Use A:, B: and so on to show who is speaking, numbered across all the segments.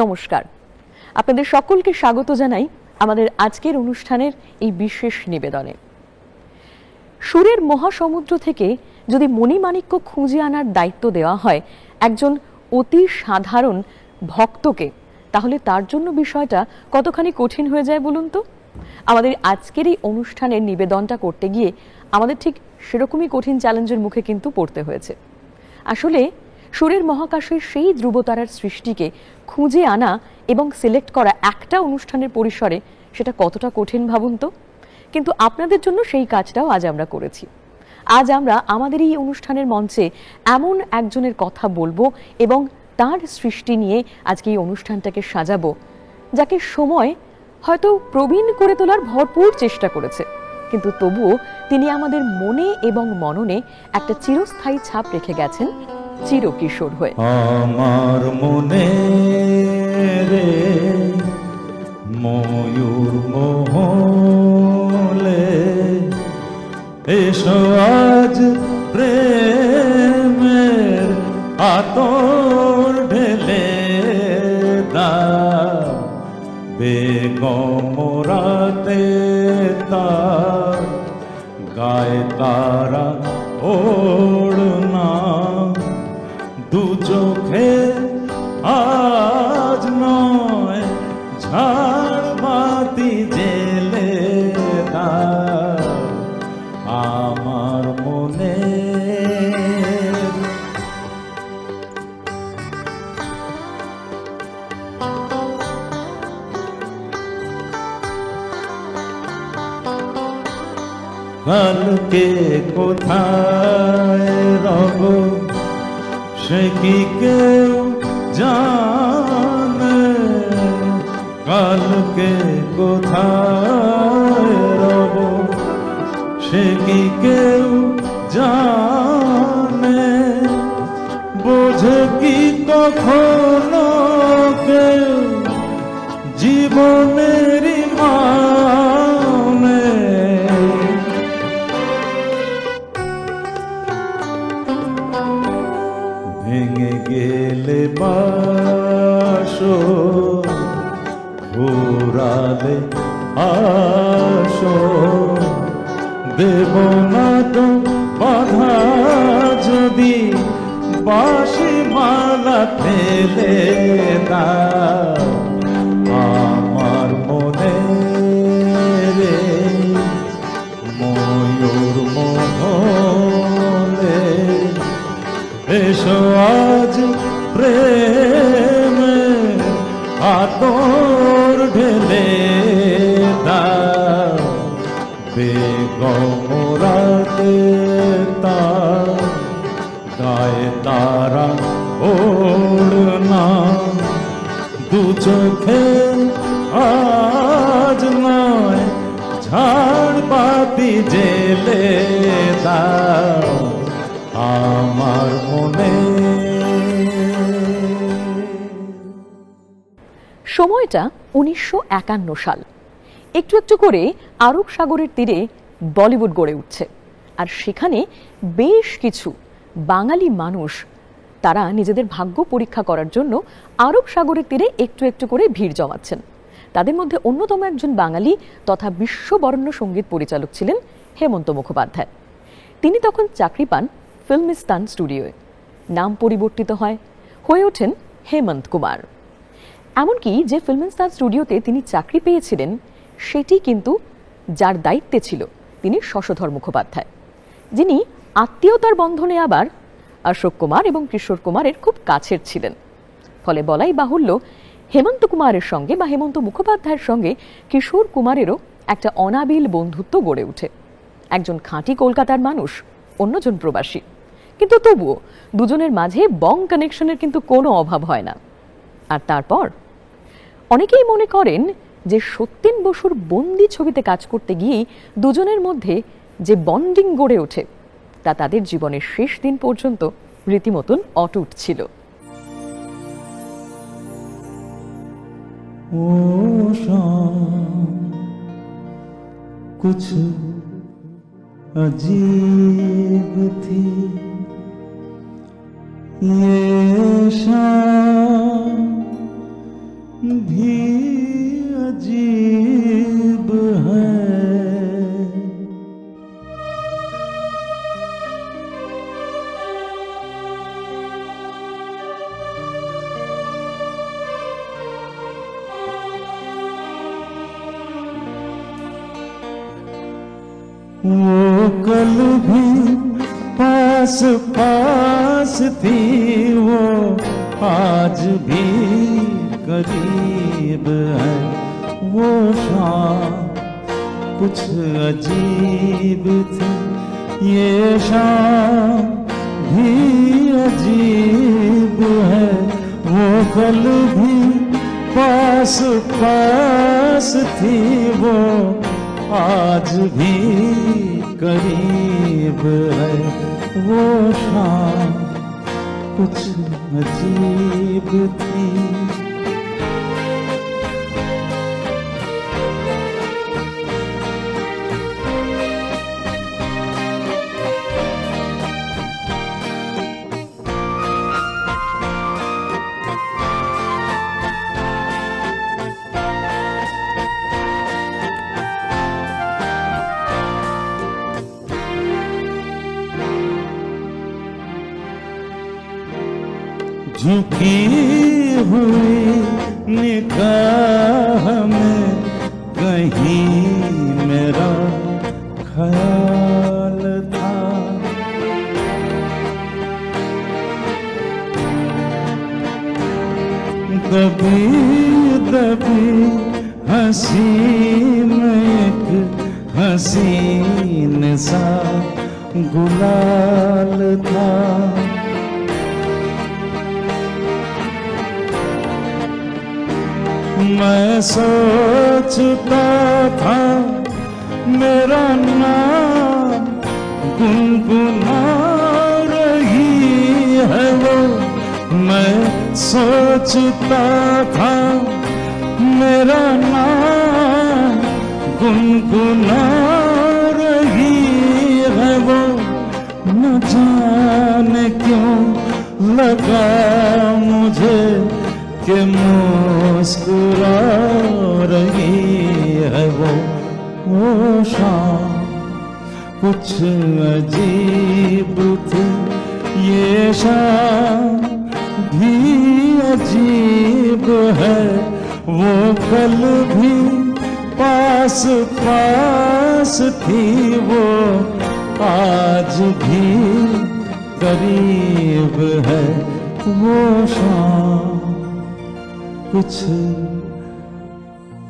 A: নমস্কার, আপনাদের সকলকে স্বাগত জানাই আমাদের আজকের অনুষ্ঠানের এই বিশেষ নিবেদনে। সুরের মহাসমুদ্র থেকে যদি মণিমাণিক্য খুঁজে আনার দায়িত্ব দেওয়া হয় একজন অতি সাধারণ ভক্তকে, তাহলে তার জন্য বিষয়টা কতখানি কঠিন হয়ে যায় বলুন তো। আমাদের আজকের এই অনুষ্ঠানের নিবেদনটা করতে গিয়ে আমাদের ঠিক সেরকমই কঠিন চ্যালেঞ্জের মুখে কিন্তু পড়তে হয়েছে। আসলে সুরের মহাকাশের সেই ধ্রুবতারার সৃষ্টিকে খুঁজে আনা এবং সিলেক্ট করা একটা অনুষ্ঠানের পরিসরে সেটা কতটা কঠিন ভাবুন তো। কিন্তু আপনাদের জন্য সেই কাজটাও আজ আমরা করেছি। আজ আমরা আমাদের এই অনুষ্ঠানের মঞ্চে এমন একজনের কথা বলবো এবং তার সৃষ্টি নিয়ে আজকে এই অনুষ্ঠানটাকে সাজাবো, যাকে সময় হয়তো প্রবীণ করে তোলার ভরপুর চেষ্টা করেছে, কিন্তু তবুও তিনি আমাদের মনে এবং মননে একটা চিরস্থায়ী ছাপ রেখে গেছেন চিরকিশোর হয়ে।
B: আমার মনে রে ময়ূর মহলে এসো আজ প্রেমের আতর ঢেলে দাও, বেগম রাতে তার গায়ে তারা ওড়না, দু চোখে আজ নয় ঝাড় বাতি জেলে দাও আমার মনে। কালকে কোথায় রব সে কি কেউ জানে, কালকে কোথায় রব সে কি কেউ জানে, বোঝে কি কখনো কেউ জীবনের মানে, ভেঙে গেলে বাসো ঘোরালে আসো, দেব না তো বাধা যদি বাঁশি মালা ফেলে দাও আমার মনে রে ময়ূর মহলে এসো আজ প্রেমে আতর ঢেলে দাও, বেগম রাতে তার গায়ে তারা ওড়না, দু চোখে আজ নয় ঝাড় বাতি জেলে দাও আমার মনে।
A: সময়টা 1951 সাল। একটু একটু করে আরব সাগরের তীরে বলিউড গড়ে উঠছে, আর সেখানে বেশ কিছু বাঙালি মানুষ তারা নিজেদের ভাগ্য পরীক্ষা করার জন্য আরব সাগরের তীরে একটু একটু করে ভিড় জমাচ্ছেন। তাদের মধ্যে অন্যতম একজন বাঙালি তথা বিশ্ববরেণ্য সঙ্গীত পরিচালক ছিলেন হেমন্ত মুখোপাধ্যায়। তিনি তখন চাকরি পান ফিল্মিস্তান স্টুডিওয়ে। নাম পরিবর্তিত হয়, হয়ে ওঠেন হেমন্ত কুমার। এমনকি যে ফিল্মিস্তান স্টুডিওতে তিনি চাকরি পেয়েছিলেন সেটি কিন্তু যার দায়িত্বে ছিল তিনি শশধর মুখোপাধ্যায়, যিনি আত্মীয়তার বন্ধনে আবার অশোক কুমার এবং কিশোর কুমারের খুব কাছের ছিলেন। ফলে বলাই বাহুল্য হেমন্ত কুমারের সঙ্গে বা হেমন্ত মুখোপাধ্যায়ের সঙ্গে কিশোর কুমারেরও একটা অনাবিল বন্ধুত্ব গড়ে ওঠে। একজন খাঁটি কলকাতার মানুষ, অন্যজন প্রবাসী, কিন্তু তবুও দুজনের মাঝে বং কানেকশনের কিন্তু কোনো অভাব হয় না। আর তারপর অনেকেই মনে করেন যে সত্যেন বসুর বন্দি ছবিতে কাজ করতে গিয়েই দুজনের মধ্যে যে বন্ডিং গড়ে ওঠে তা তাদের জীবনের শেষ দিন পর্যন্ত রীতিমতন অটুট ছিল।
B: कुछ अजीब थी ये शाम वो कल भी पास पास थी, वो आज भी करीब है। वो शाम कुछ अजीब थी, ये शाम भी अजीब है। वो कल भी पास पास थी, वो आज भी करीब है। वो शाम कुछ अजीब थी। झुकी हुई निगाह में कहीं मेरा ख्याल था। दबी दबी हंसी में एक हसीन सा गुलाल था। मैं सोचता था मेरा नाम गुनगुना रही है वो। मैं सोचता था मेरा नाम गुनगुना रही है वो। न जाने क्यों लगा मुझे कि मुस्कुरा रही है वो। शाम कुछ अजीब थी, ये शाम भी अजीब है। वो कल भी पास पास थी, वो आज भी करीब है। वो शाम कुछ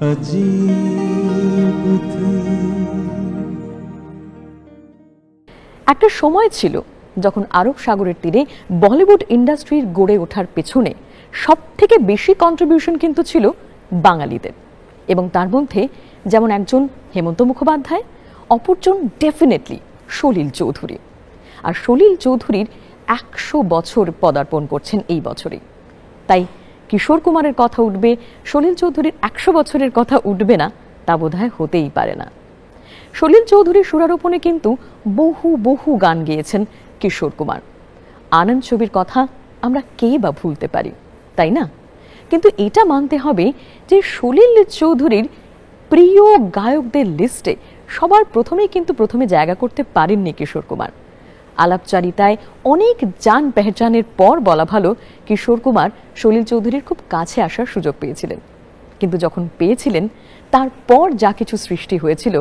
B: अजीब थी।
A: একটা সময় ছিল যখন আরব সাগরের তীরে বলিউড ইন্ডাস্ট্রির গড়ে ওঠার পেছনে সবথেকে বেশি কন্ট্রিবিউশন কিন্তু ছিল বাঙালিদের। এবং তার মধ্যে যেমন একজন হেমন্ত মুখোপাধ্যায়, অপরজন ডেফিনেটলি সলিল চৌধুরী। আর সলিল চৌধুরীর 100 বছর পদার্পণ করছেন এই বছরে। তাই কিশোর কুমারের কথা উঠবে, সলিল চৌধুরীর 100 বছরের কথা উঠবে না, তা বোধহয় হতেই পারে না। সলিল চৌধুরীর সুরারোপণে কিন্তু বহু বহু গান গেয়েছেন কিশোর কুমার। আনন্দ ছবির কথা আমরা কে বা ভুলতে পারি, তাই না? কিন্তু এটা মানতে হবে যে সলিল চৌধুরীর প্রিয় গায়কদের লিস্টে সবার প্রথমে জায়গা করতে পারেননি কিশোর কুমার। আলাপচারিতায় অনেক জান পেহচানের পর বলা ভালো, কিশোর কুমার সলিল চৌধুরীর খুব কাছে আসার সুযোগ পেয়েছিলেন। কিন্তু যখন পেয়েছিলেন, তারপর যা কিছু সৃষ্টি হয়েছিল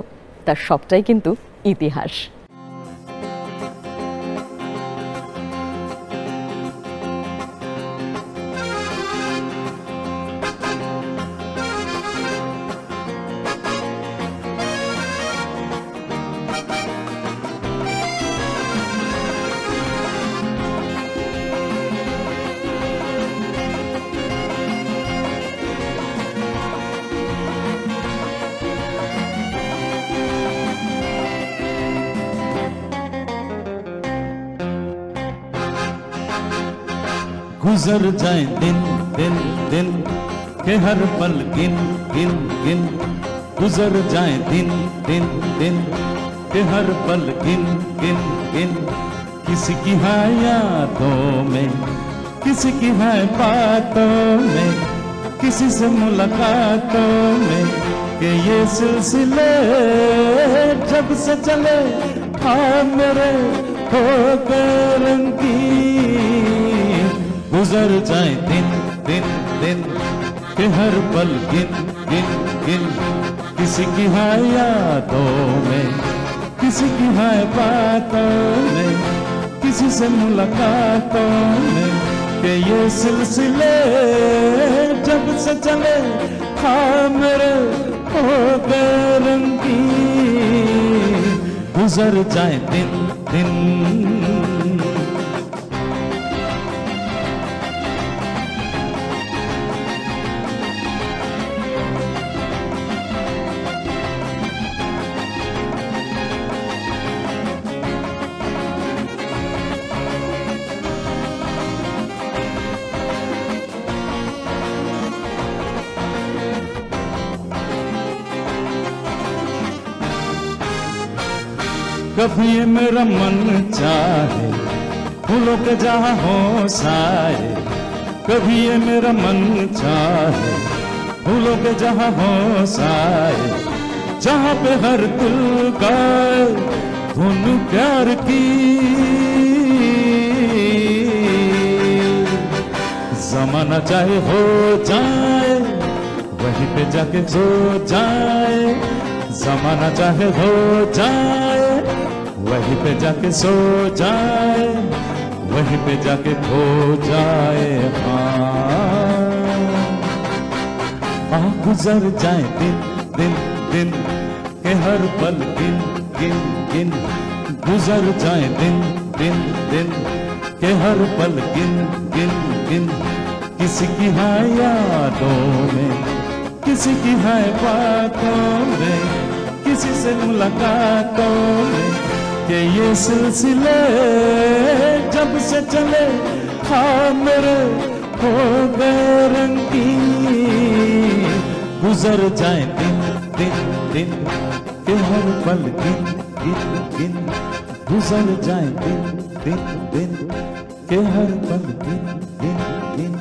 A: তার সবটাই কিন্তু ইতিহাস।
B: गुजर जाए दिन दिन दिन के हर पल गिन गिन गिन। गुजर जाए दिन दिन दिन के हर पल गिन गिन गिन। किसी की है यादों में, किसी की है बातों में, किसी से मुलाकातों में, कि ये सिलसिले जब से चले हाँ मेरे हो गए रंगीन। गुजर जाए दिन दिन दिन के हर पल गिन गिन गिन। किसी की है यादों में, किसी की है बातों में, किसी से मुलाकातों में, कि ये सिलसिले जब से चले हाँ मेरे हो गए रंगीन। गुजर जाए दिन दिन। कभी ये मेरा मन चाहे फूलों के जहाँ हो साए, कभी ये मेरा मन चाहे फूलों के जहाँ हो साए, जहाँ पे हर दिल गाए धुन प्यार की। जमाना चाहे हो जाए वहीं पे जाके सो जाए, जमाना चाहे हो जाए वहीं पे जाके सो जाए, वहीं पे जाके खो जाए। हाँ गुजर जाए दिन दिन दिन के हर पल गिन गिन गिन, गुजर जाए दिन दिन दिन के हर पल गिन गिन गिन। किसी की है यादों में, किसी की है बातों में, किसी से मुलाकातों में, कि ये सिलसिले जब से चले हाँ मेरे हो गए रंगीन। गुजर जाए दिन दिन दिन के हर पल गिन गिन गिन, गुजर जाए दिन दिन दिन के हर पल गिन गिन गिन,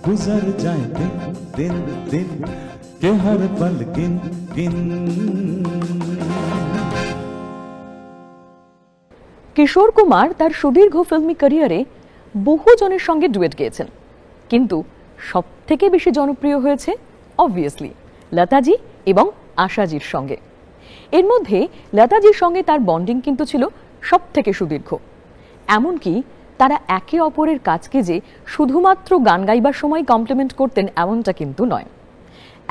B: गुजर जाए दिन दिन दिन के हर पल गिन गिन।
A: কিশোর কুমার তার সুদীর্ঘ ফিল্মি ক্যারিয়ারে বহু জনের সঙ্গে ডুয়েট গেয়েছেন, কিন্তু সবথেকে বেশি জনপ্রিয় হয়েছে অবভিয়াসলি লতাজি এবং আশাজির সঙ্গে। এর মধ্যে লতাজির সঙ্গে তার বন্ডিং কিন্তু ছিল সবথেকে সুদীর্ঘ। এমনকি তারা একে অপরের কাজকে যে শুধুমাত্র গান গাইবার সময় কমপ্লিমেন্ট করতেন এমনটা কিন্তু নয়।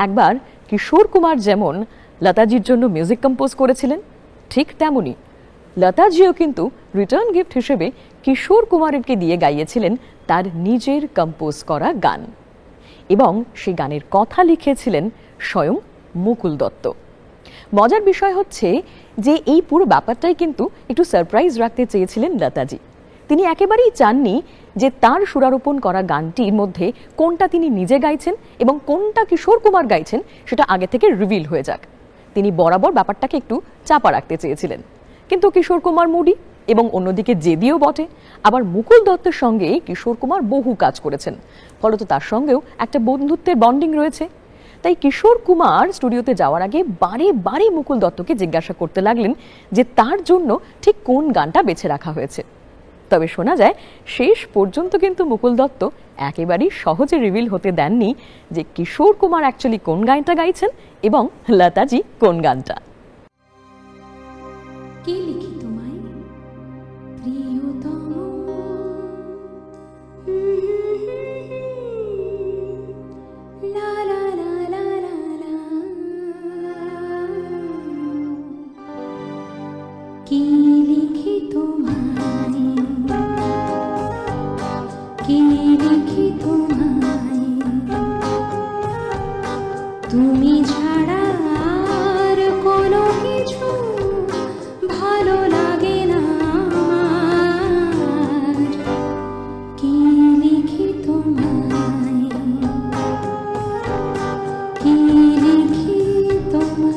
A: একবার কিশোর কুমার যেমন লতাজির জন্য মিউজিক কম্পোজ করেছিলেন, ঠিক তেমনি লতাজিও কিন্তু রিটার্ন গিফট হিসেবে কিশোর কুমারকে দিয়ে গাইয়েছিলেন তার নিজের কম্পোজ করা গান, এবং সেই গানের কথা লিখেছিলেন স্বয়ং মুকুল দত্ত। মজার বিষয় হচ্ছে যে এই পুরো ব্যাপারটাই কিন্তু একটু সারপ্রাইজ রাখতে চেয়েছিলেন লতাজি। তিনি একেবারেই চাননি যে তার সুরারোপণ করা গানটির মধ্যে কোনটা তিনি নিজে গাইছেন এবং কোনটা কিশোর কুমার গাইছেন সেটা আগে থেকে রিভিল হয়ে যাক। তিনি বরাবর ব্যাপারটাকে একটু চাপা রাখতে চেয়েছিলেন। কিন্তু কিশোর কুমার মুডি এবং অন্যদিকে জেদিও বটে। আবার মুকুল দত্তের সঙ্গে কিশোর কুমার বহু কাজ করেছেন, ফলত তার সঙ্গেও একটা বন্ধুত্বের বন্ডিং রয়েছে। তাই কিশোর কুমার স্টুডিওতে যাওয়ার আগে বারে বারে মুকুল দত্তকে জিজ্ঞাসা করতে লাগলেন যে তার জন্য ঠিক কোন গানটা বেছে রাখা হয়েছে। তবে শোনা যায় শেষ পর্যন্ত কিন্তু মুকুল দত্ত একেবারেই সহজে রিভিল হতে দেননি যে কিশোর কুমার অ্যাকচুয়ালি কোন গানটা গাইছেন এবং লতাজি কোন গানটা।
C: কে লিখি তোমায় প্রিয়তম, লা লা লা লা লা লা, কে লিখি তোমায়, কে লিখি তোমায়, তুমি ছাড়া আর কোনো কিছু ভালো লাগে না আমার, কি লিখি তোমায়, কি লিখি তোমায়।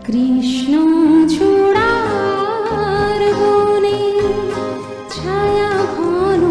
C: কৃষ্ণ চূড়ার বনে ছায়া ঘন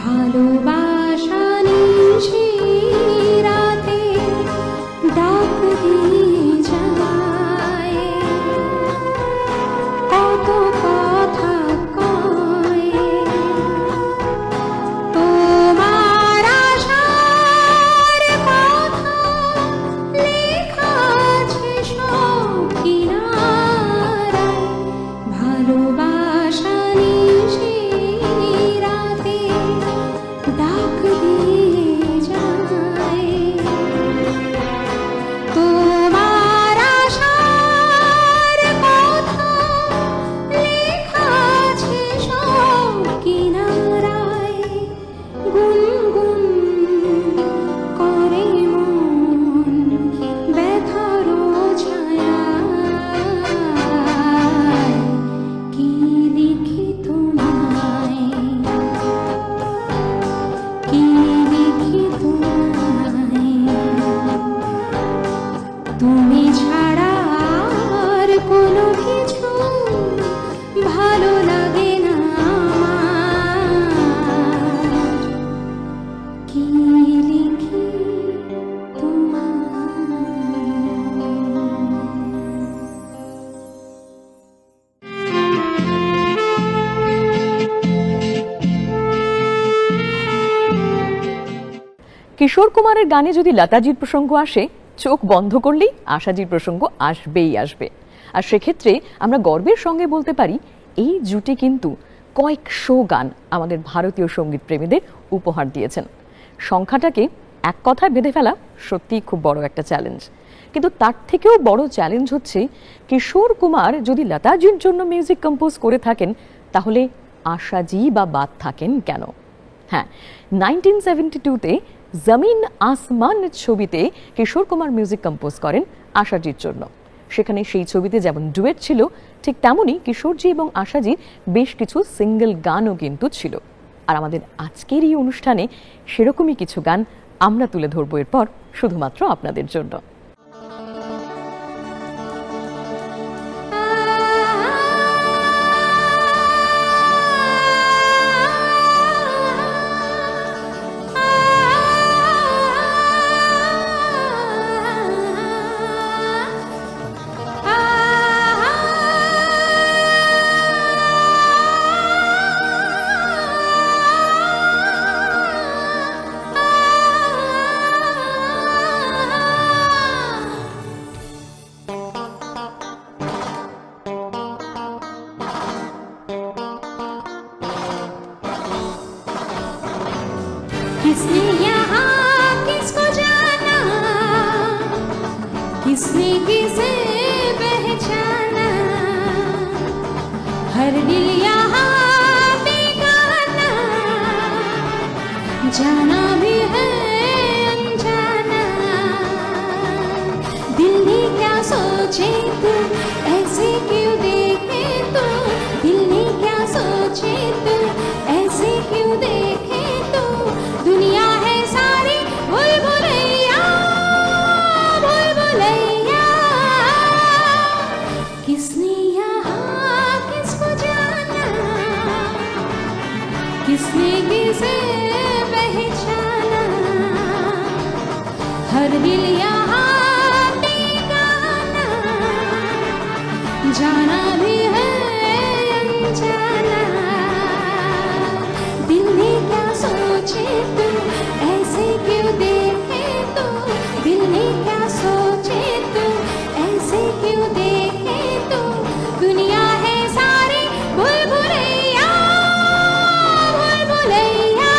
C: ভালোবাসা নিশি রাতে ডাক দিয়ে যায়, কত কথা কয়, তোমার আশার কথা লেখা আছে সব কিনারায়। ভালোবাসা নিশি রাতে ডাক দিয়ে যায়, তোমার আশার কথা লেখা আছে সব কিনারায়। গুনগুন করে মন ব্যথার ছায়ায়, কি লিখি তোমায়, কি লিখি তোমায়। তুমি ছাড়া আর কোনো কিছু ভালো লাগে না আমার, কি লিখি তোমায়।
A: কিশোর কুমারের গানে যদি লতাজির প্রসঙ্গ আসে, চোখ বন্ধ করলেই আশাজির প্রসঙ্গ আসবেই আসবে। আর সেক্ষেত্রে আমরা গর্বের সঙ্গে বলতে পারি এই জুটি কিন্তু কয়েকশো গান আমাদের ভারতীয় সঙ্গীত প্রেমীদের উপহার দিয়েছেন। সংখ্যাটাকে এক কথায় বেঁধে ফেলা সত্যিই খুব বড় একটা চ্যালেঞ্জ, কিন্তু তার থেকেও বড় চ্যালেঞ্জ হচ্ছে কিশোর কুমার যদি লতাজির জন্য মিউজিক কম্পোজ করে থাকেন তাহলে আশাজি বা বাদ থাকেন কেন? হ্যাঁ, 1972-তে জমিন আসমান ছবিতে কিশোর কুমার মিউজিক কম্পোজ করেন আশাজির জন্য। সেখানে সেই ছবিতে যেমন ডুয়েট ছিল, ঠিক তেমনই কিশোরজি এবং আশাজির বেশ কিছু সিঙ্গেল গানও কিন্তু ছিল। আর আমাদের আজকের এই অনুষ্ঠানে সেরকমই কিছু গান আমরা তুলে ধরবো এরপর শুধুমাত্র আপনাদের জন্য।
C: किसने यहाँ किसको जाना, किसने किसे पहचाना, हर दिल यहाँ बेगाना, जाना भी है अनजाना। दिल ने क्या सोचे तू, ऐसे क्यों देखे तू, दिल ने क्या सोचे तू, ऐसे क्यों देखे तू। दुनिया है सारी भूल-भुलैया, भूल-भुलैया। किसने यहाँ किसको जाना, किसने किसे पहचाना, हर दिल यहाँ बेगाना, जाना भी है अनजाना। दिल ने क्या सोचे तू, ऐसे क्यों देखे तू, दिल ने क्या सोचे तू, ऐसे क्यों देखे तू। दुनिया है सारी भूल-भुलैया, भूल-भुलैया।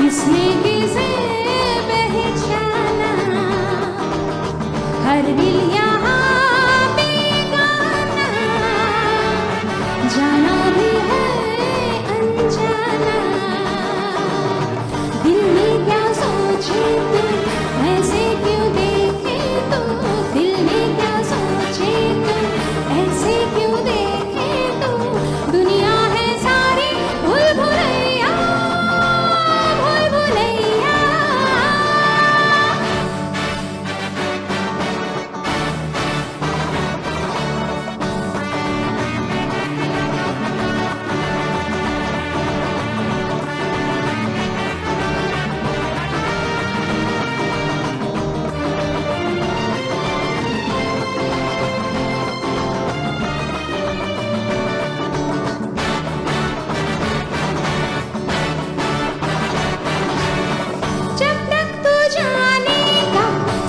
C: किसने किसे पहचाना, हर दिल यहाँ बेगाना, जाना भी है अनजाना। दिल में क्या सोचे तू, ऐसे क्यों देखे तू, दिल में क्या सोचे तू, ऐसे क्यों देखे तू। दुनिया है सारी भूल भुलैया, भूल भुलैया। जब तक तू जानेगा,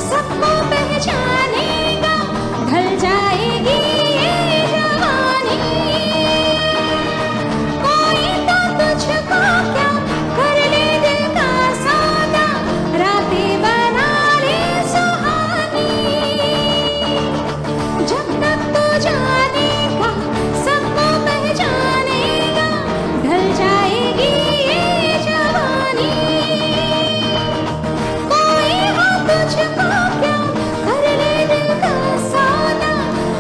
C: सबको पहचानेगा, ढल जाएगी ये जवानी। कोई तो तुझको क्या कर ले दिल का सौदा, रातें बना ले सुहानी। जब तक तू जानेगा, सबको पहचानेगा, ढल जाएगी ये जवानी। कोई हो तुझको क्या कर ले दिल का सौदा,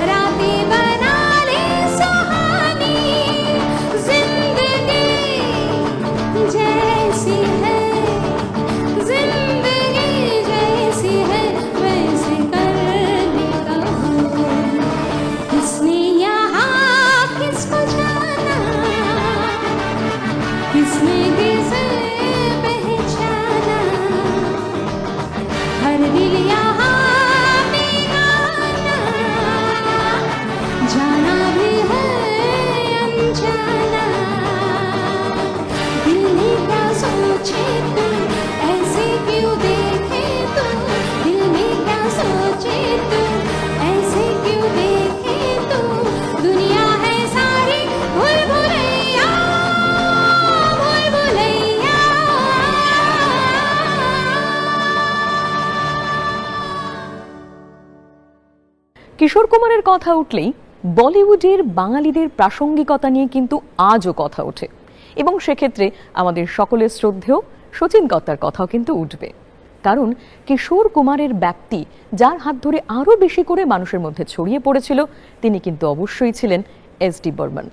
C: रातें बना ले सुहानी। जिंदगी जैसी है, जिंदगी जैसी है, वैसे करने का हो। किसने यहाँ किसको जाना, किसने किसे पहचाना, हर दिल यहाँ बेगाना, जाना भी है अनजाना। दिल में क्या सोचे तू, ऐसे क्यों देखे तू, दिल में क्या सोचे तू, ऐसे क्यों देखे तू। दुनिया है सारी भूल भुलैया, भूल भुलैया।
A: কিশোর কুমারের কথা উঠলেই বলিউডের বাঙালিদের প্রাসঙ্গিকতা নিয়ে কিন্তু আজও কথা ওঠে, এবং সেক্ষেত্রে আমাদের সকলের শ্রদ্ধেয় শচীন কর্তার কথাও কিন্তু উঠবে। কারণ কিশোর কুমারের ব্যক্তি যার হাত ধরে আরও বেশি করে মানুষের মধ্যে ছড়িয়ে পড়েছিল, তিনি কিন্তু অবশ্যই ছিলেন এস.ডি. বর্মন।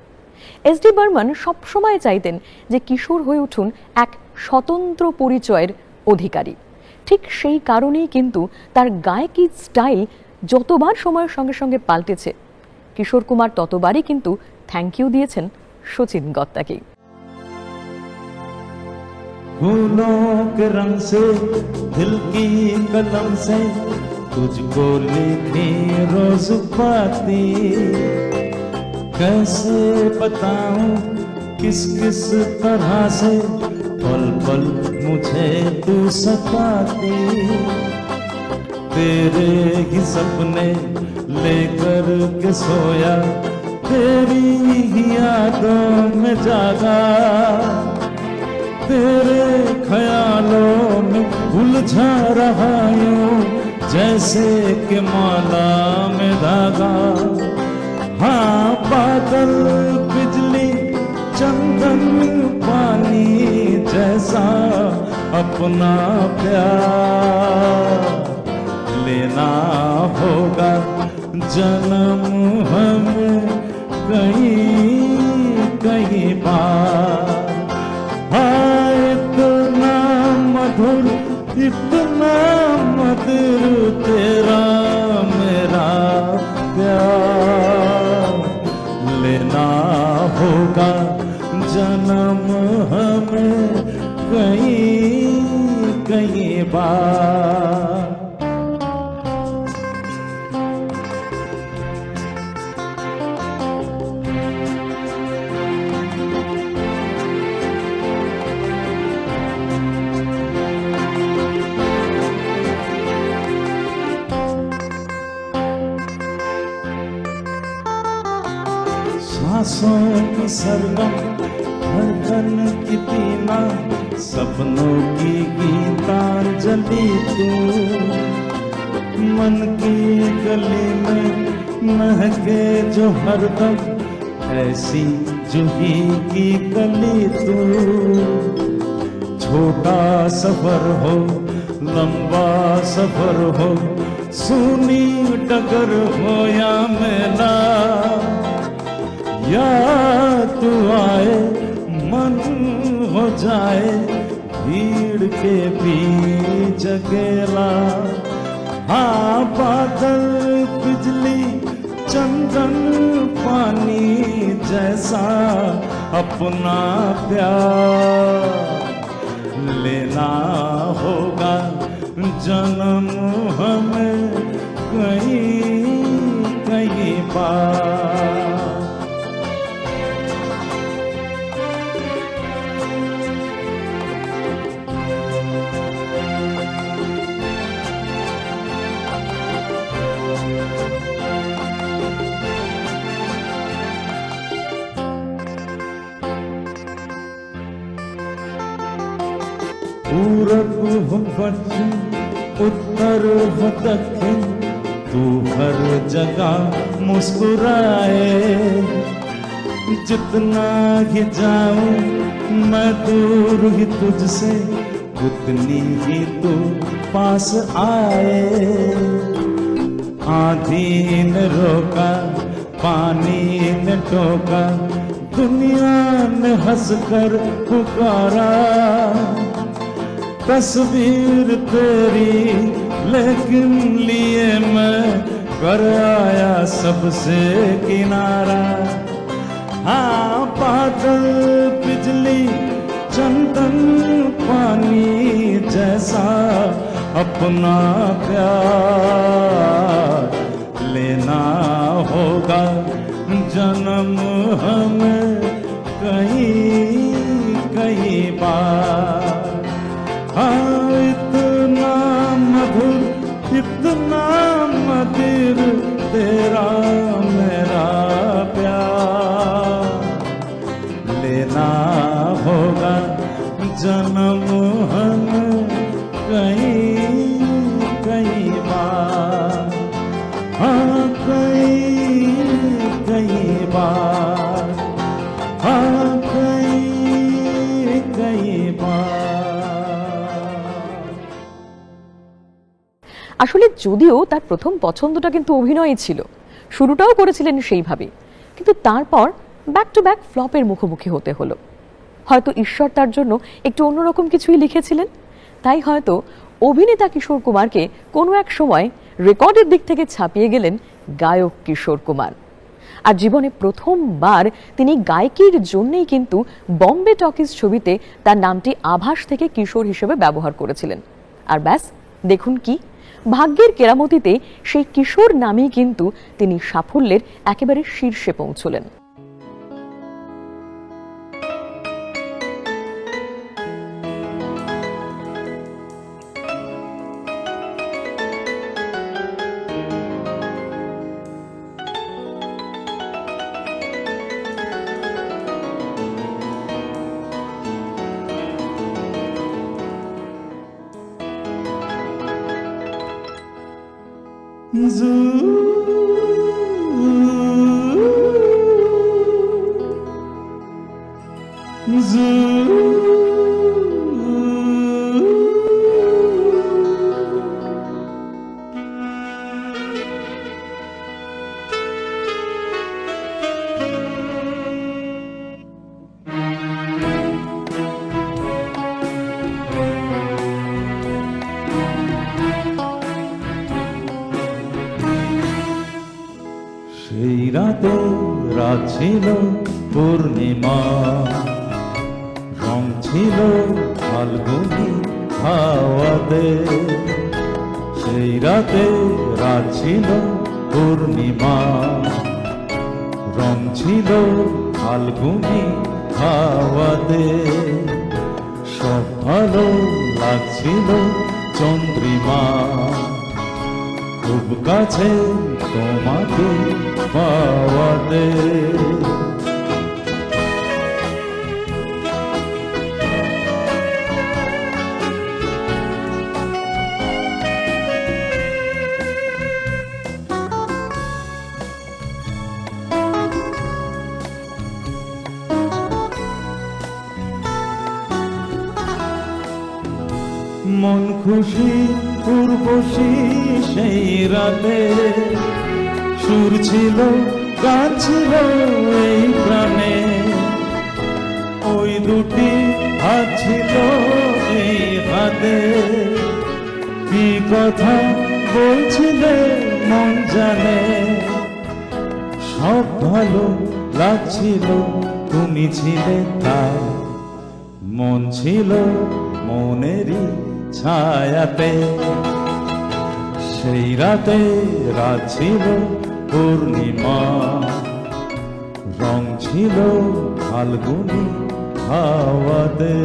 A: এস.ডি. বর্মন সবসময় চাইতেন যে কিশোর হয়ে উঠুন এক স্বতন্ত্র পরিচয়ের অধিকারী। ঠিক সেই কারণেই কিন্তু তার গায়কির স্টাইল যতবার সময়ের সঙ্গে সঙ্গে পাল্টেছে, কিশোর কুমার ততবারই কিন্তু থ্যাংক ইউ দিয়েছেন শচীন কর্তাকে।
B: फूलों के रंग से दिल की कलम से तुझको लिखी रोज बातें, कैसे बताऊं किस किस तरह से पल पल मुझे तू सताती। तेरे ही सपने लेकर के सोया, तेरी ही यादों में जागा, तेरे ख्यालों में उलझा रहा यूं जैसे कि माला में धागा। हाँ, बादल बिजली चंदन पानी जैसा अपना प्यार लेना होगा जन्म हमें कहीं कहीं बार। हाँ, इतना मधुर इतना मधुर तेरा मेरा प्यार लेना होगा जन्म हमें कहीं कहीं बार। सांसों की सरगम धड़कन की पीना सपनों की गीतांजलि तू, मन की गली में महके जो हरदम ऐसी जूही की कली तू। छोटा सफर हो लंबा सफर हो, सूनी डगर हो या मेला, या तू आए मन हो जाए भीड़ के बीच अकेला। हाँ बादल बिजली चंदन पानी जैसा अपना प्यार लेना होगा जन्म हमें कहीं कहीं बार। पूरब हो पश्चिम उत्तर हो दक्षिण, तू हर जगह मुस्कुराए। जितना ही जाऊं मैं दूर ही तुझसे, उतनी ही तू पास आए। आंधी ने रोका पानी ने टोका, दुनिया ने हंसकर पुकारा। तस्वीर तेरी लेकिन लिए मैं कर आया सबसे किनारा। हाँ बादल बिजली चंदन पानी जैसा अपना प्यार लेना होगा जन्म हमें कहीं कहीं बार। हाँ इतना मधुर इतना मधुर तेरा मेरा प्यार लेना होगा जन्म हमें कहीं कहीं बार। हाँ कहीं कहीं बार, हाँ कहीं कहीं बार।
A: আসলে যদিও তার প্রথম পছন্দটা কিন্তু অভিনয়ই ছিল, শুরুটাও করেছিলেন সেইভাবে, কিন্তু তারপর ব্যাক টু ব্যাক ফ্লপের মুখোমুখি হতে হলো। হয়তো ঈশ্বর তার জন্য একটু অন্যরকম কিছুই লিখেছিলেন, তাই হয়তো অভিনেতা কিশোর কুমারকে কোনো এক সময় রেকর্ডের দিক থেকে ছাপিয়ে গেলেন গায়ক কিশোর কুমার। আর জীবনে প্রথমবার তিনি গায়কির জন্যই কিন্তু বম্বে টকিজ ছবিতে তার নামটি আভাস থেকে কিশোর হিসেবে ব্যবহার করেছিলেন। আর ব্যাস দেখুন কি ভাগ্যের কেরামতিতে সেই কিশোর নামেই কিন্তু তিনি সাফল্যের একেবারে শীর্ষে পৌঁছলেন।
B: সেই রাতে রাত ছিল পূর্ণিমা, রং ছিল ফাল্গুনি হাওয়াতে। সেই রাতে রাত ছিল পূর্ণিমা, রং ছিল ফাল্গুনি হাওয়াতে। সব ভালো লাগছিল চন্দ্রিমা, খুব কাছে তোমাকে পাওয়াতে। মন খুশি উর্বশী সেই রাতে, সুর ছিল গান ছিল এই প্রাণে, ওই দুটি হাত ছিল এই হাতে, কি কথা বলছিলে মন জানে, সব ভালো লাগছিল তুমি ছিলে তাই, মন ছিল মনেরই ছায়াতে, সেই রাতে রাত ছিল পূর্ণিমা, রং ছিল ফাল্গুনি হাওয়াতে।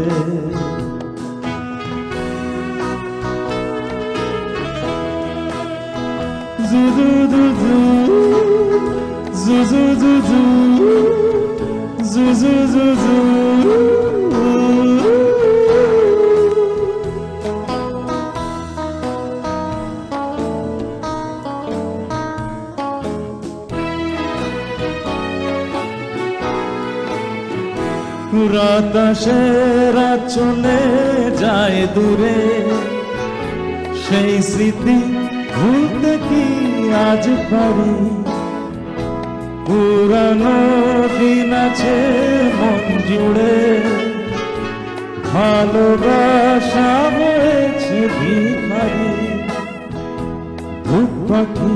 B: জু জু জু জু জু জু জু জু জু জু জু। রাত আসে রাত চলে যায় দূরে, সেই স্মৃতি ভুলতে কি আজ পারি, পুরানো দিন আছে মন জুড়ে, ভালোবাসা হয়েছে ভিখারি, ধূপ পাখি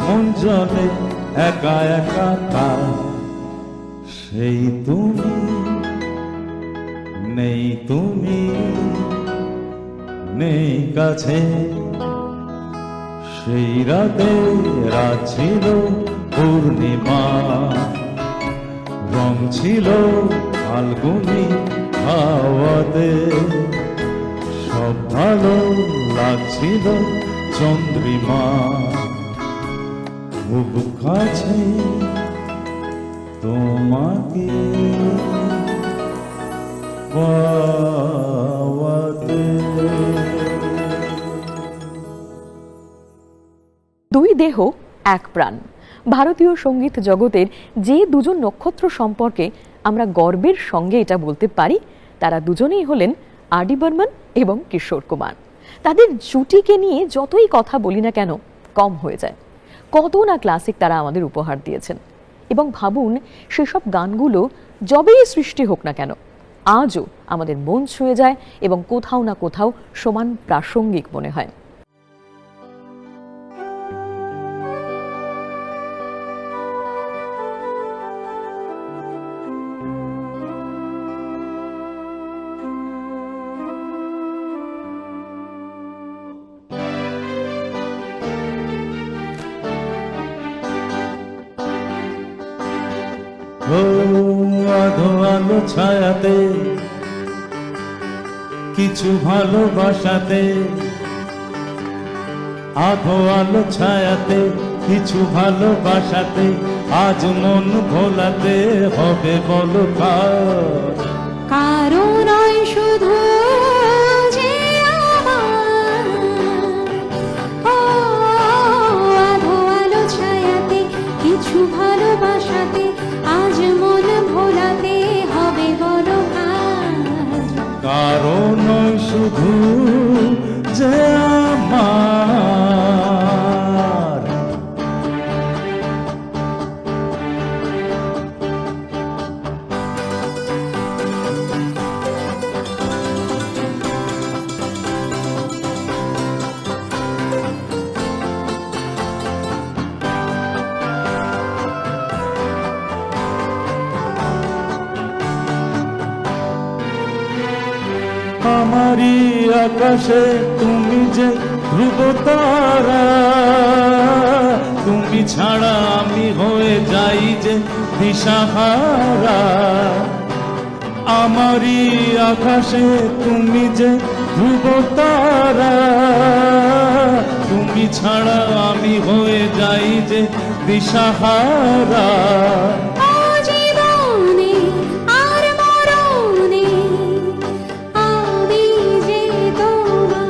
B: মন জলে একা একা তাই, সেই তুমি নেই, তুমি নেই কাছে, সেই রাতে রাত ছিল পূর্ণিমা, রং ছিল ফাল্গুনি হাওয়াতে, সব ভালো লাগছিল চন্দ্রিমা, খুব কাছে তোমাকে পাওয়াতে।
A: দুই দেহ এক প্রাণ, ভারতীয় সঙ্গীত জগতের যে দুজন নক্ষত্র সম্পর্কে আমরা গর্বের সঙ্গে এটা বলতে পারি, তারা দুজনেই হলেন আর ডি বর্মন এবং কিশোর কুমার। তাদের জুটিকে নিয়ে যতই কথা বলি না কেন কম হয়ে যায়। কত না ক্লাসিক তারা আমাদের উপহার দিয়েছেন, এবং ভাবুন সেসব গানগুলো যবেই সৃষ্টি হোক না কেন আজও আমাদের মন ছুঁয়ে যায় এবং কোথাও না কোথাও সমান প্রাসঙ্গিক মনে হয়।
B: আধো আলো ছায়াতে কিছু ভালোবাসাতে, আধো আলো ছায়াতে কিছু ভালোবাসাতে, আজ মন ভোলাতে হবে বলো কার,
C: কারো নয় শুধু যে আমার, ও আধো আলো ছায়াতে কিছু ভালোবাসাতে, আজ মন ভোলাতে হবে বলো কার,
B: কারো নয় শুধু যে আমার। আমারই আকাশে তুমি যে ধ্রুব তারা, তুমি ছাড়া আমি হয়ে যাই যে দিশাহারা, আমারই আকাশে তুমি যে ধ্রুব তারা, তুমি ছাড়া আমি হয়ে যাই যে দিশাহারা,
C: জীবনে আর মরণে আমি যে তোমার,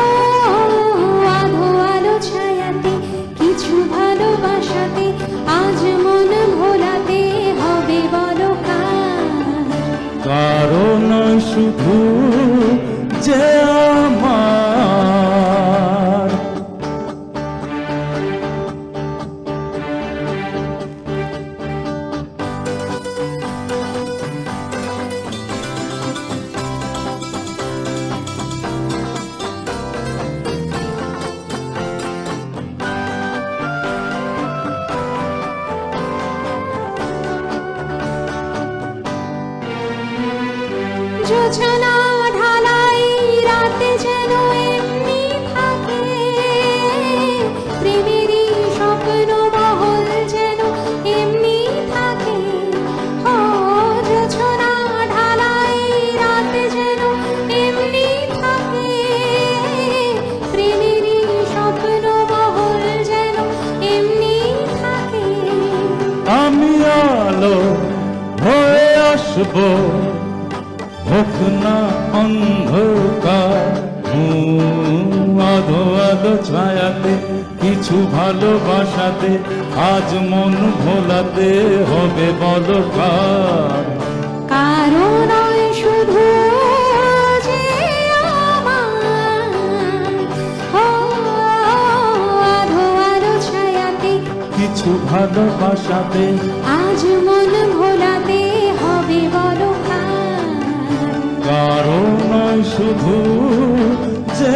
C: ও আধো আলো ছায়াতে কিছু ভালোবাসাতে, আজ মন ভোলাতে হবে বলো কার,
B: কারণ শুধু যে আমার। আসবো, হোক না অন্ধকার। আধো আধো ছায়াতে কিছু ভালোবাসাতে আজ মন ভোলাতে হবে বলো কার।
C: কারো নয় শুধু যে আমার, ও আধো আধো ছায়াতে
B: কিছু ভালোবাসাতে
C: আজ মন ভোলাতে হবে বড় কার।
B: কারো নয় শুধু যে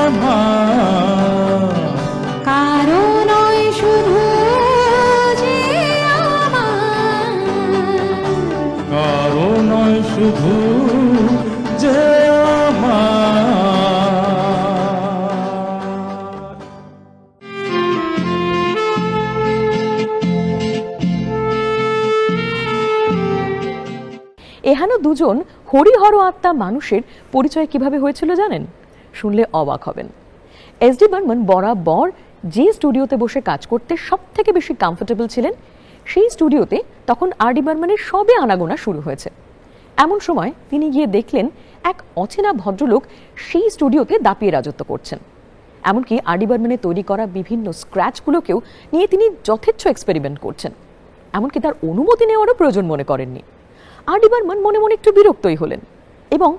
B: আমার,
C: কারো নয় শুধু যে আমার,
B: কারো নয় শুধু যে আমার।
A: এহেন দুজন হরিহর আত্মা মানুষের পরিচয় কিভাবে হয়েছিল জানেন? শুনলে অবাক হবেন। এস.ডি. বর্মন বরাবর যে স্টুডিওতে বসে কাজ করতে সব থেকে বেশি কমফোর্টেবল ছিলেন, সেই স্টুডিওতে তখন আর.ডি. বর্মনের সবে আনাগোনা শুরু হয়েছে। এমন সময় তিনি গিয়ে দেখলেন এক অচেনা ভদ্রলোক সেই স্টুডিওতে দাপিয়ে রাজত্ব করছেন। এমনকি আর.ডি. বর্মনের তৈরি করা বিভিন্ন স্ক্র্যাচগুলোকেও নিয়ে তিনি যথেচ্ছ এক্সপেরিমেন্ট করছেন। এমনকি তার অনুমতি নেওয়ারও প্রয়োজন মনে করেননি। আর.ডি. বর্মন মনে মনে একটু বিরক্তই হলেন এবং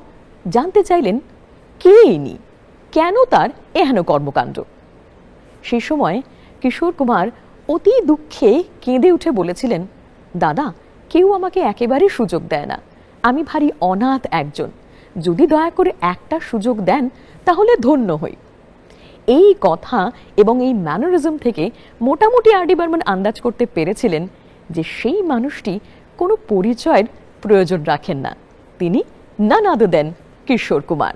A: জানতে চাইলেন কে ইনি, কেন তার এহেন কর্মকাণ্ড। সেই সময় কিশোর কুমার অতি দুঃখে কেঁদে উঠে বলেছিলেন, দাদা, কেউ আমাকে একেবারে সুযোগ দেয় না, আমি ভারী অনাথ একজন, যদি দয়া করে একটা সুযোগ দেন তাহলে ধন্য হই। এই কথা এবং এই ম্যানারিজম থেকে মোটামুটি আর.ডি. বর্মন আন্দাজ করতে পেরেছিলেন যে সেই মানুষটি কোনো পরিচয়ের প্রয়োজন রাখেন না, তিনি none other than Kishore Kumar.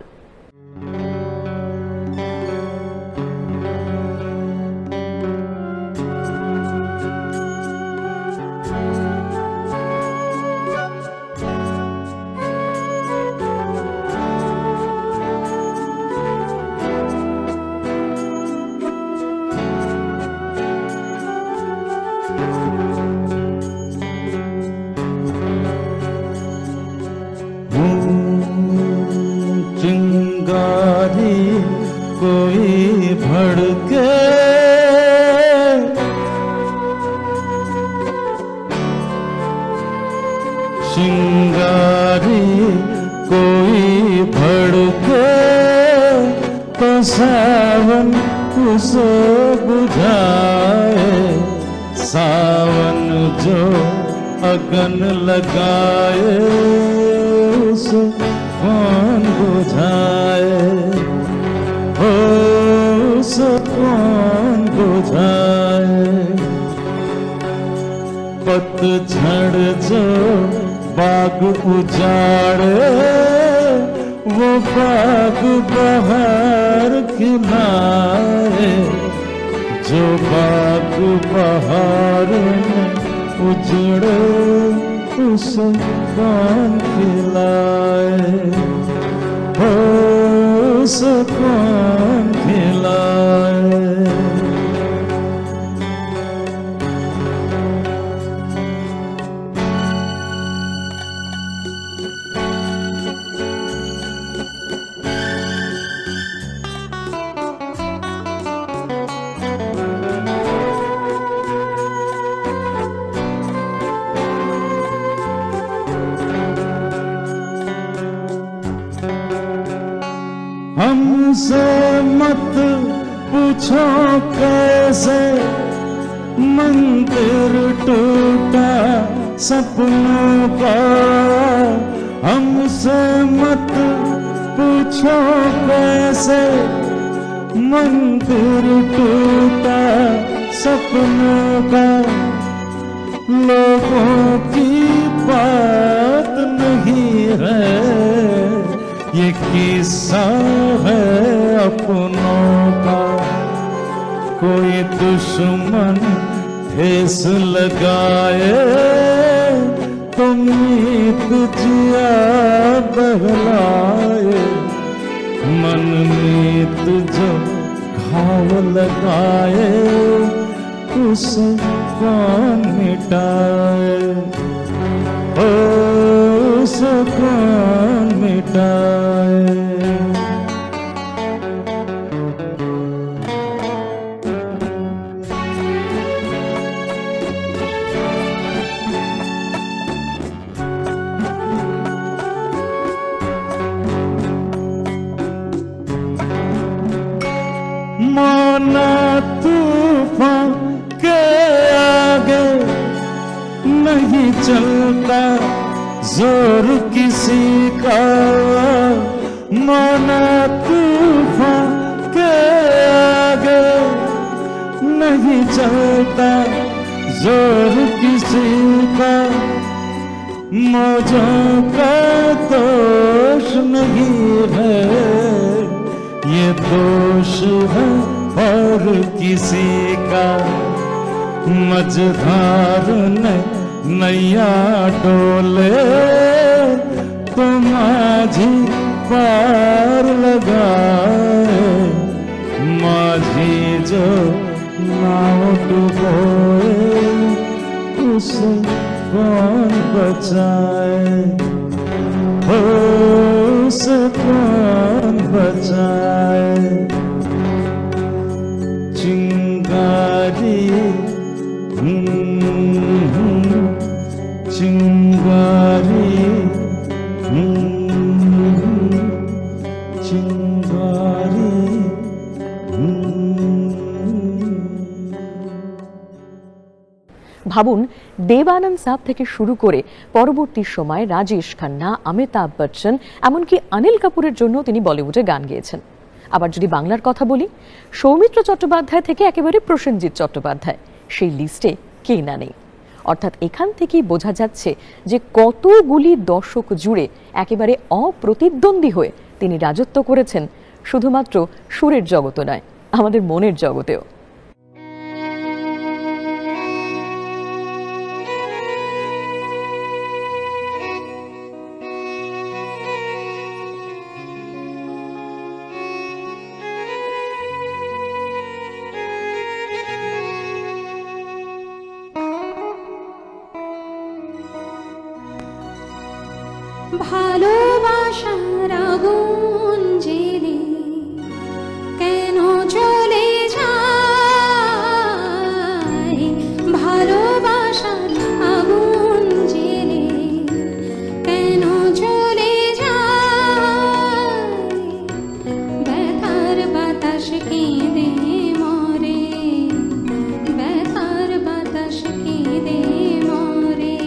B: चिंगारी कोई भड़के, चिंगारी कोई भड़के तो सावन उसे बुझाए, सावन जो अगन लगाए उसे कौन बुझाए, हो उसे कौन बुझाए। पतझड़ जो बाग उजाड़े वो बाग बहार खिलाए, जो बाग बहार में उजड़े उसे कौन खिलाए, हो उसे कौन खिलाए। हमसे मत पूछो कैसे मंदिर टूटा सपनों का, हमसे मत पूछो कैसे मंदिर टूटा सपनों का। लोगों की बात नहीं है ये किस्सा है अपनों का। कोई दुश्मन ठेस लगाए तो मीत जिया बहलाए, मन मीत जो घाव लगाए उसे कौन मिटाए, ओ सुकून मिटाए। मौना तूफान के आगे नहीं चलता जोर किसी का। मौना तूफान के आगे नहीं चलता जोर किसी का। मौजों का दोष नहीं है, ये दोष है और किसी का। मझधार ने नैया डोले तो माझी पार लगाए। माझी जो नाव डुबोए उसे कौन बचाए। हो उसे कौन बचाए। चिंगारी चिंगारी चिंगारी।
A: ভাবুন, দেব আনন্দ সাহ থেকে শুরু করে পরবর্তী সময় রাজেশ খান্না, অমিতাভ বচ্চন, এমনকি অনিল কাপুরের জন্য তিনি বলিউডে গান গেয়েছেন। আবার যদি বাংলার কথা বলি, সৌমিত্র চট্টোপাধ্যায় থেকে একেবারে প্রসেনজিৎ চট্টোপাধ্যায়, সেই লিস্টে কে না নেই। অর্থাৎ এখান থেকেই বোঝা যাচ্ছে যে কতগুলি দশক জুড়ে একেবারে অপ্রতিদ্বন্দ্বী হয়ে তিনি রাজত্ব করেছেন, শুধুমাত্র সুরের জগত নয়, আমাদের মনের জগতেও।
C: ভালোবাসার আগুন জেলে কেন চলে যায়। ভালোবাসার আগুন জেলে কেন চলে যায়। ব্যথার বাতাস কেঁদে মরে, ব্যথার বাতাস কেঁদে মরে।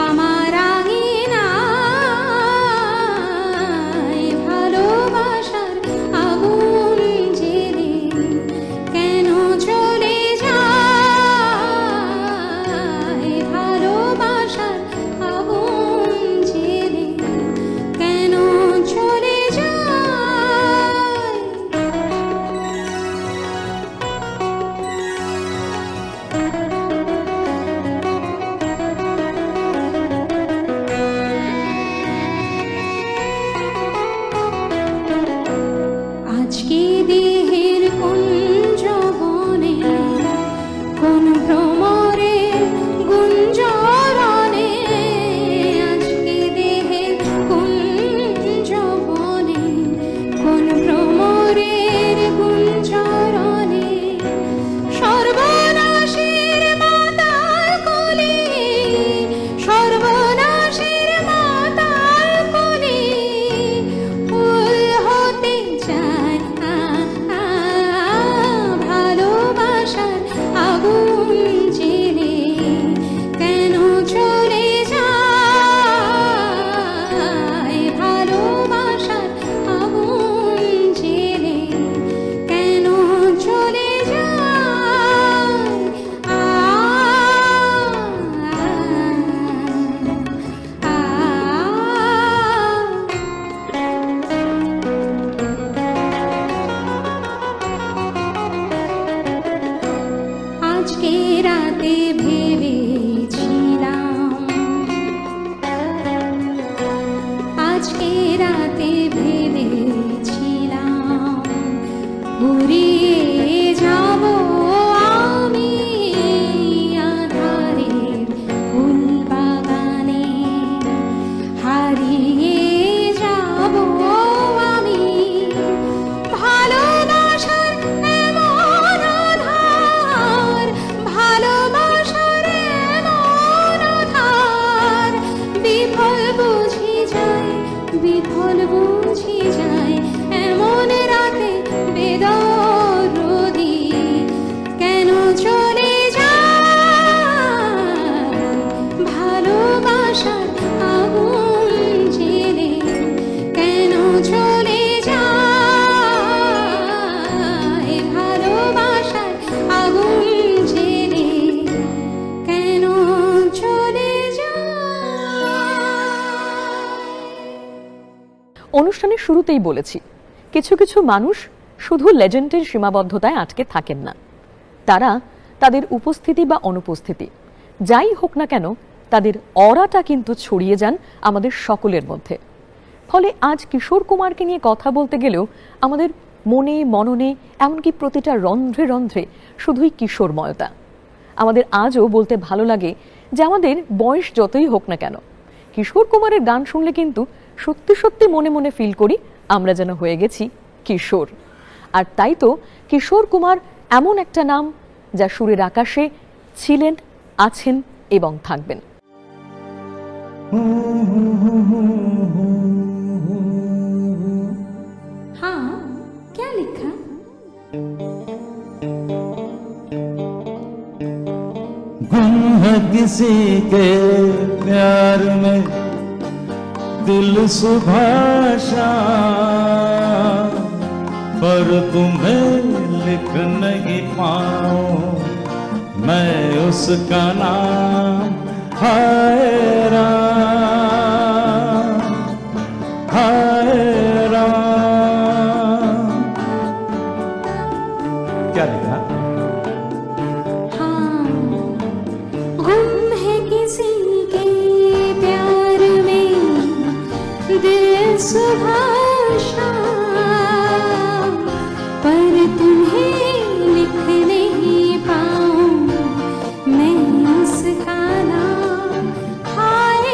C: আমার আঙিনা
A: শুরুতেই বলেছি, কিছু কিছু মানুষ শুধু লেজেন্ডের সীমাবদ্ধতায় আটকে থাকেন না। তারা তাদের উপস্থিতি বা অনুপস্থিতি যাই হোক না কেন, তাদের অরাটা কিন্তু ছড়িয়ে যান আমাদের সকলের মধ্যে। ফলে আজ কিশোর কুমারকে নিয়ে কথা বলতে গেলেও আমাদের মনে মননে এমনকি প্রতিটা রন্ধ্রে রন্ধ্রে শুধুই কিশোরময়তা। আমাদের আজও বলতে ভালো লাগে যে আমাদের বয়স যতই হোক না কেন, কিশোর কুমারের গান শুনলে কিন্তু সত্যি সত্যি মনে মনে ফিল করি আমরা যেন হয়ে গেছি কিশোর। আর তাই তো কিশোর কুমার এমন একটা নাম যা সুরের আকাশে ছিলেন, আছেন এবং থাকবেন।
C: हाँ, क्या लिखा?
B: गुम है किसी के प्यार में दिल सुबह शाम, पर तुम्हें लिख नहीं पाऊं मैं उसका नाम। हाय राम, हाय राम। क्या लिखा?
C: हाँ, गुम है किसी के प्यार में दिल सुबह शाम, पर तुम्हें लिख नहीं पाऊं मैं उसका नाम। हाय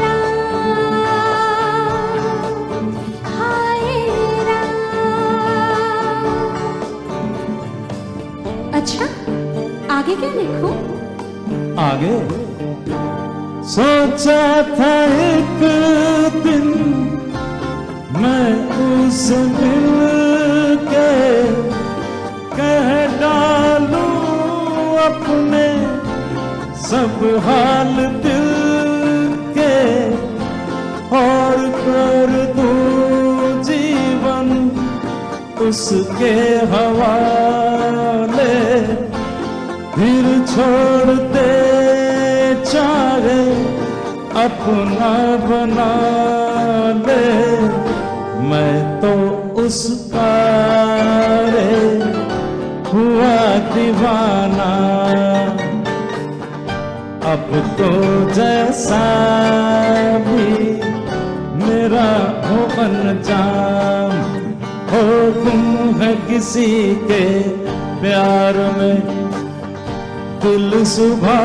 C: राम, हाय राम। अच्छा, आगे क्या लिखूं?
B: आगे सोचा था एक दिन मैं उस दिल के कह डालूं अपने सब हाल दिल के, और कर दूं जीवन उसके हवाले, फिर छोड़ दे चाहे अपना बना ले, मैं तो उसका रे हुआ दीवाना। अब तो जैसा भी मेरा हो अनजान, हो गुम है किसी के प्यार में दिल सुबह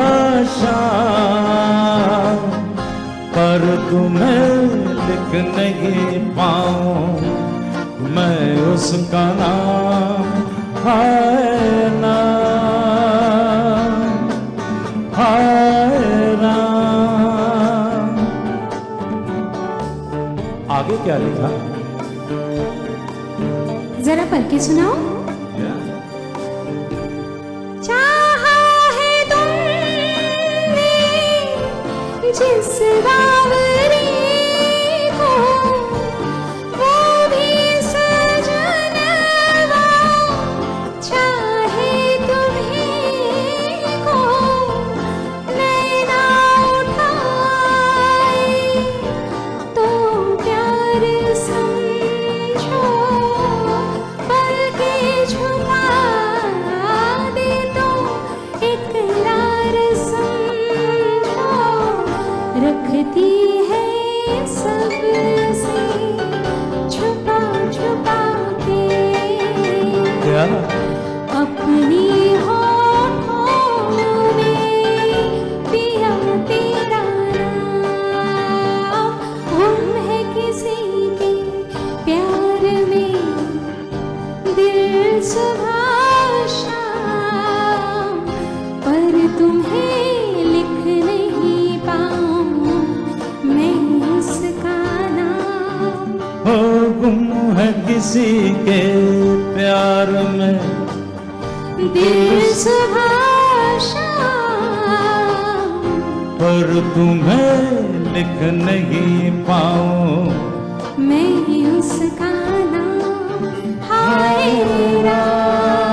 B: शाम, पर तुम्हें लिख नहीं पाऊं मैं उसका नाम। हाय नाम, हाय राम। आगे क्या लिखा?
C: जरा पढ़ के सुनाओ। चाहा है तुमने जिस बावरी को, वो भी सजनवा चाहे तुम्हीं को, नैना उठाए तो प्यार समझो, पलके झुका दे तो इकरार समझो, रखती है सबसे छुपा छुपा के
B: क्या?
C: अपनी होठों में पिया तेरा नाम। गुम है किसी के प्यार में दिल सुबह शाम, पर तुम्हें लिख नहीं पाऊं मैं उसका नाम।
B: हो गुम है किसी के प्यार में
C: दिल सुबह शाम,
B: पर तुम्हें लिख नहीं पाऊं
C: मैं उसका नाम। हाय राम,